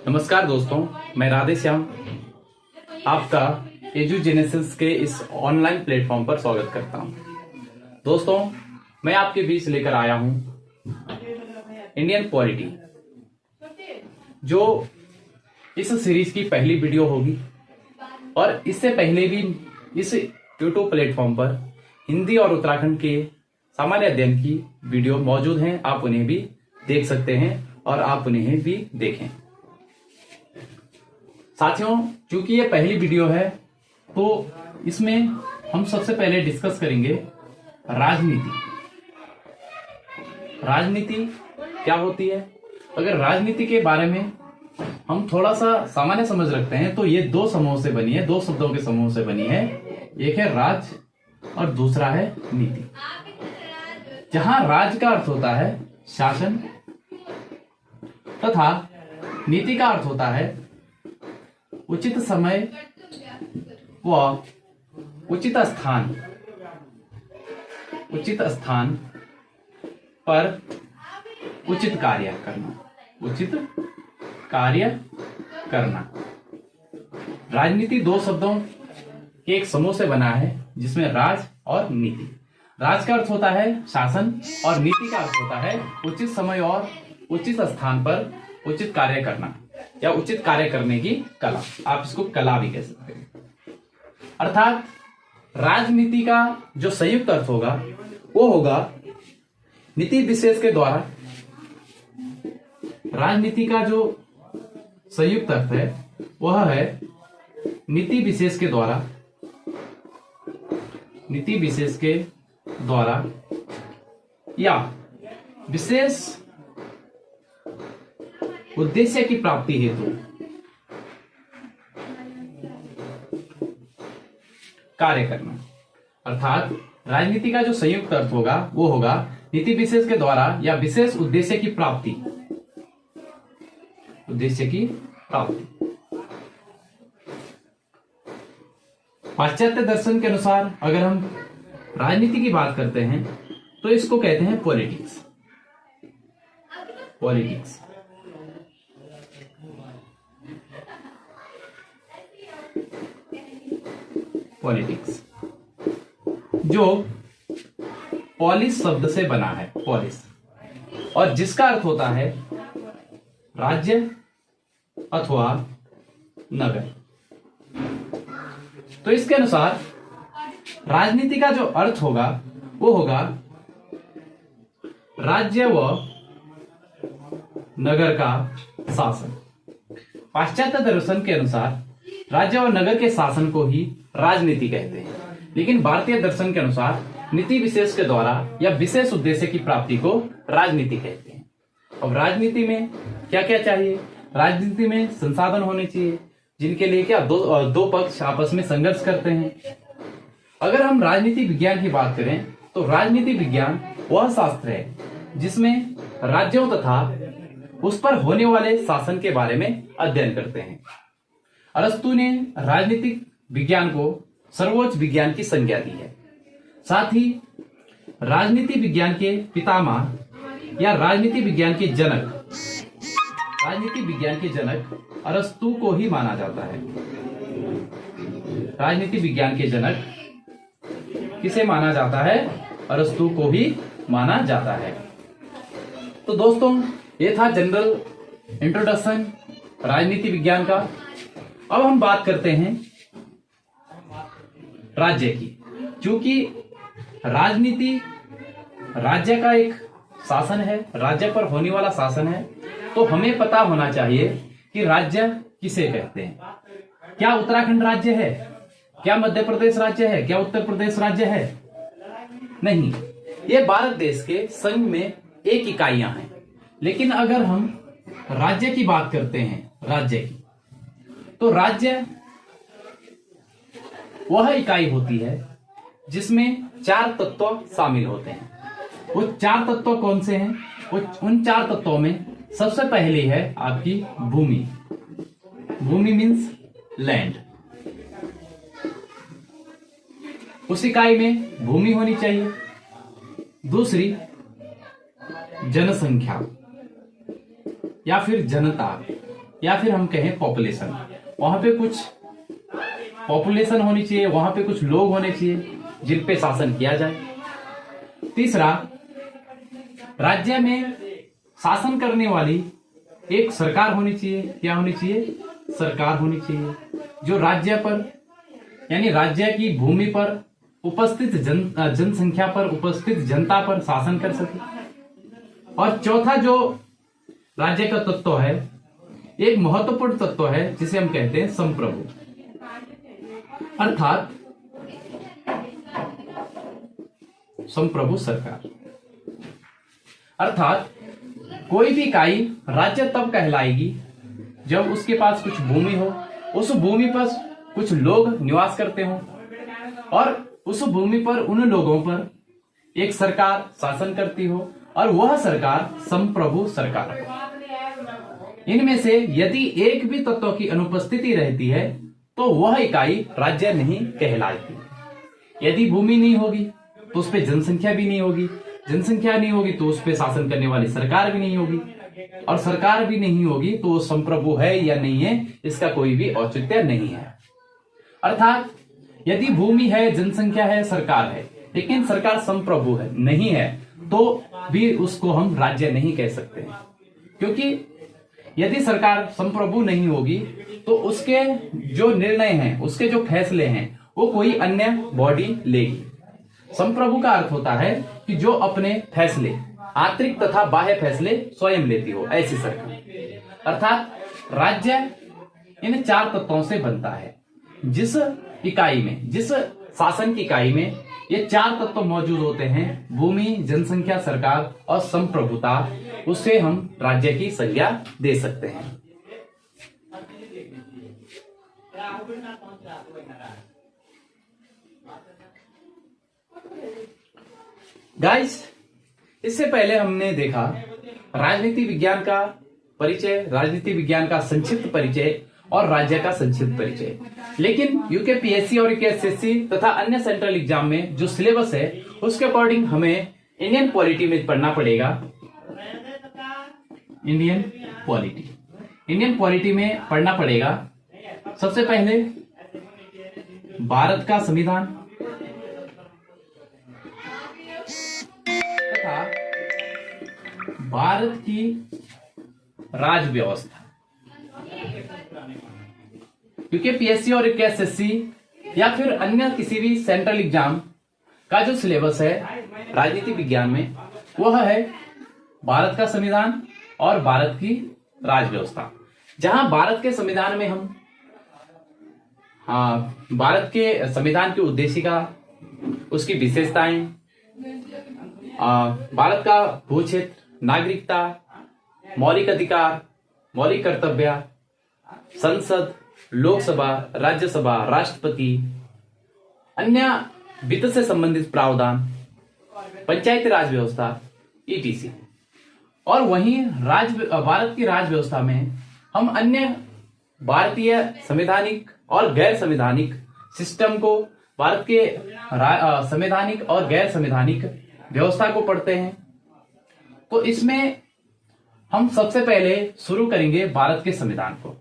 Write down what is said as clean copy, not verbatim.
नमस्कार दोस्तों, मैं राधे श्याम आपका एजुजेनेसिस के इस ऑनलाइन प्लेटफॉर्म पर स्वागत करता हूं। दोस्तों, मैं आपके बीच लेकर आया हूं इंडियन पॉलिटी, जो इस सीरीज की पहली वीडियो होगी। और इससे पहले भी इस यूट्यूब प्लेटफॉर्म पर हिंदी और उत्तराखंड के सामान्य अध्ययन की वीडियो मौजूद हैं। आप उन्हें भी देख सकते हैं और आप उन्हें भी देखें। साथियों, चूंकि ये पहली वीडियो है तो इसमें हम सबसे पहले डिस्कस करेंगे राजनीति। राजनीति क्या होती है? अगर राजनीति के बारे में हम थोड़ा सा सामान्य समझ रखते हैं तो ये दो समूह से बनी है, दो शब्दों के समूह से बनी है। एक है राज और दूसरा है नीति। जहां राज का अर्थ होता है शासन तथा नीति का अर्थ होता है उचित समय व उचित स्थान पर उचित कार्य करना। राजनीति दो शब्दों के एक समूह से बना है, जिसमें राज और नीति। राज का अर्थ होता है शासन और नीति का अर्थ होता है उचित समय और उचित स्थान पर उचित कार्य करना या उचित कार्य करने की कला। आप इसको कला भी कह सकते हैं। अर्थात राजनीति का जो संयुक्त अर्थ होगा वो होगा नीति विशेष के द्वारा। राजनीति का जो संयुक्त अर्थ है वह है नीति विशेष के द्वारा या विशेष उद्देश्य की प्राप्ति हेतु कार्य करना। अर्थात राजनीति का जो संयुक्त अर्थ होगा वो होगा नीति विशेष के द्वारा या विशेष उद्देश्य की प्राप्ति। पाश्चात्य दर्शन के अनुसार अगर हम राजनीति की बात करते हैं तो इसको कहते हैं पॉलिटिक्स। जो पॉलिस शब्द से बना है, पॉलिस, और जिसका अर्थ होता है राज्य अथवा नगर। तो इसके अनुसार राजनीति का जो अर्थ होगा वो होगा राज्य व नगर का शासन। पाश्चात्य दर्शन के अनुसार राज्य और नगर के शासन को ही राजनीति कहते हैं, लेकिन भारतीय दर्शन के अनुसार नीति विशेष के द्वारा या विशेष उद्देश्य की प्राप्ति को राजनीति कहते हैं। अब राजनीति में क्या क्या चाहिए? राजनीति में संसाधन होने चाहिए, जिनके लिए क्या दो पक्ष आपस में संघर्ष करते हैं। अगर हम राजनीति विज्ञान की बात करें तो राजनीति विज्ञान वह शास्त्र है जिसमें राज्यों तथा उस पर होने वाले शासन के बारे में अध्ययन करते हैं। अरस्तु ने राजनीतिक विज्ञान को सर्वोच्च विज्ञान की संज्ञा दी है। साथ ही राजनीति विज्ञान के पितामह या राजनीति विज्ञान के जनक अरस्तु को ही माना जाता है। राजनीति विज्ञान के जनक किसे माना जाता है? अरस्तु को ही माना जाता है। तो दोस्तों, ये था जनरल इंट्रोडक्शन राजनीति विज्ञान का। अब हम बात करते हैं राज्य की। क्योंकि राजनीति राज्य का एक शासन है, राज्य पर होने वाला शासन है, तो हमें पता होना चाहिए कि राज्य किसे कहते हैं। क्या उत्तराखंड राज्य है? क्या मध्य प्रदेश राज्य है? क्या उत्तर प्रदेश राज्य है? नहीं, ये भारत देश के संघ में एक इकाइयां हैं। लेकिन अगर हम राज्य की बात करते हैं, तो राज्य वह इकाई होती है जिसमें 4 तत्व शामिल होते हैं। वो 4 तत्व कौन से हैं? उन 4 तत्वों में सबसे पहली है आपकी भूमि। भूमि मीन्स लैंड। उस इकाई में भूमि होनी चाहिए। दूसरी जनसंख्या या फिर जनता, या फिर हम कहें पॉपुलेशन, वहां पे कुछ पॉपुलेशन होनी चाहिए, वहां पे कुछ लोग होने चाहिए जिन पे शासन किया जाए। तीसरा, राज्य में शासन करने वाली एक सरकार होनी चाहिए। क्या होनी चाहिए? सरकार होनी चाहिए, जो राज्य पर यानी राज्य की भूमि पर उपस्थित जनसंख्या पर उपस्थित जनता पर शासन कर सके। और चौथा जो राज्य का तत्व है, एक महत्वपूर्ण तत्व है जिसे हम कहते हैं संप्रभु, अर्थात संप्रभु सरकार। अर्थात कोई भी इकाई राज्य तब कहलाएगी जब उसके पास कुछ भूमि हो, उस भूमि पर कुछ लोग निवास करते हो और उस भूमि पर उन लोगों पर एक सरकार शासन करती हो और वह सरकार संप्रभु सरकार हो। इनमें से यदि एक भी तत्व की अनुपस्थिति रहती है तो वह इकाई राज्य नहीं कहलाती। यदि भूमि नहीं होगी तो उस पर जनसंख्या भी नहीं होगी, जनसंख्या नहीं होगी तो उस पर शासन करने वाली सरकार भी नहीं होगी, और सरकार भी नहीं होगी तो वो संप्रभु है या नहीं है, इसका कोई भी औचित्य नहीं है। अर्थात यदि भूमि है, जनसंख्या है, सरकार है, लेकिन सरकार संप्रभु है नहीं है, तो भी उसको हम राज्य नहीं कह सकते, क्योंकि यदि सरकार संप्रभु नहीं होगी तो उसके जो निर्णय हैं, उसके जो फैसले हैं, वो कोई अन्य बॉडी लेगी। संप्रभु का अर्थ होता है कि जो अपने फैसले, आंतरिक तथा बाह्य फैसले स्वयं लेती हो, ऐसी सरकार। अर्थात राज्य इन चार तत्वों से बनता है। जिस इकाई में, जिस शासन की इकाई में ये चार तत्व मौजूद होते हैं, भूमि, जनसंख्या, सरकार और संप्रभुता, उससे हम राज्य की संज्ञा दे सकते हैं। गाइस, इससे पहले हमने देखा राजनीति विज्ञान का परिचय, राजनीति विज्ञान का संक्षिप्त परिचय और राज्य का संक्षिप्त परिचय। लेकिन यूकेपीएससी और यूकेएसएससी तथा अन्य सेंट्रल एग्जाम में जो सिलेबस है उसके अकॉर्डिंग हमें इंडियन पॉलिटी में पढ़ना पड़ेगा। इंडियन पॉलिटी में पढ़ना पड़ेगा सबसे पहले भारत का संविधान तथा भारत की राज व्यवस्था, क्योंकि पीएससी और यूकेएसएससी या फिर अन्य किसी भी सेंट्रल एग्जाम का जो सिलेबस है राजनीति विज्ञान में, वह है भारत का संविधान और भारत की राज व्यवस्था। जहां भारत के संविधान में हम भारत के संविधान की उद्देशिका, उसकी विशेषताएं, भारत का भू क्षेत्र, नागरिकता, मौलिक अधिकार, मौलिक कर्तव्य, संसद, लोकसभा, राज्यसभा, राष्ट्रपति, अन्य वित्त से संबंधित प्रावधान, पंचायती राज व्यवस्था, ईटीसी। और वहीं भारत की राज व्यवस्था में हम अन्य भारतीय संवैधानिक और गैर संवैधानिक सिस्टम को, भारत के संवैधानिक और गैर संवैधानिक व्यवस्था को पढ़ते हैं। तो इसमें हम सबसे पहले शुरू करेंगे भारत के संविधान को।